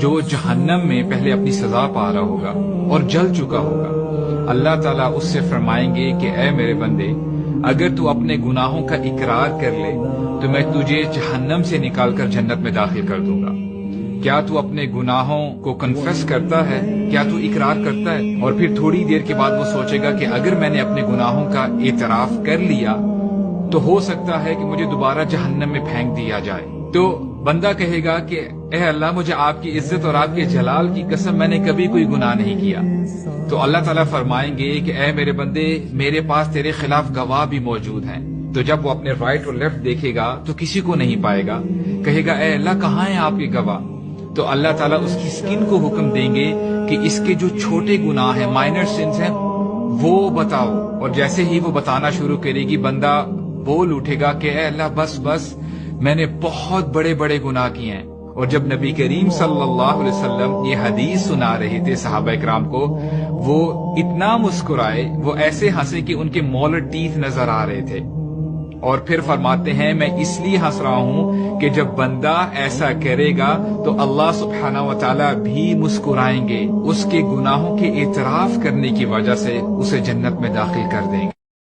جو جہنم میں پہلے اپنی سزا پا رہا ہوگا اور جل چکا ہوگا، اللہ تعالیٰ اس سے فرمائیں گے کہ اے میرے بندے، اگر تو اپنے گناہوں کا اقرار کر لے تو میں تجھے جہنم سے نکال کر جنت میں داخل کر دوں گا۔ کیا تو اپنے گناہوں کو کنفیس کرتا ہے؟ کیا تو اقرار کرتا ہے؟ اور پھر تھوڑی دیر کے بعد وہ سوچے گا کہ اگر میں نے اپنے گناہوں کا اعتراف کر لیا تو ہو سکتا ہے کہ مجھے دوبارہ جہنم میں پھینک دیا جائے۔ تو بندہ کہے گا کہ اے اللہ، مجھے آپ کی عزت اور آپ کے جلال کی قسم، میں نے کبھی کوئی گناہ نہیں کیا۔ تو اللہ تعالیٰ فرمائیں گے کہ اے میرے بندے، میرے پاس تیرے خلاف گواہ بھی موجود ہیں۔ تو جب وہ اپنے رائٹ اور لیفٹ دیکھے گا تو کسی کو نہیں پائے گا، کہے گا اے اللہ، کہاں ہیں آپ کے گواہ؟ تو اللہ تعالیٰ اس کی سکن کو حکم دیں گے کہ اس کے جو چھوٹے گناہ ہیں، مائنر سنز ہیں، وہ بتاؤ۔ اور جیسے ہی وہ بتانا شروع کرے گی، بندہ بول اٹھے گا کہ اے اللہ، بس بس، میں نے بہت بڑے بڑے گناہ کیے ہیں۔ اور جب نبی کریم صلی اللہ علیہ وسلم یہ حدیث سنا رہے تھے صحابہ اکرام کو، وہ اتنا مسکرائے، وہ ایسے ہنسے کہ ان کے مولر ٹیتھ نظر آ رہے تھے۔ اور پھر فرماتے ہیں، میں اس لیے ہنس رہا ہوں کہ جب بندہ ایسا کرے گا تو اللہ سبحانہ و تعالیٰ بھی مسکرائیں گے، اس کے گناہوں کے اعتراف کرنے کی وجہ سے اسے جنت میں داخل کر دیں گے۔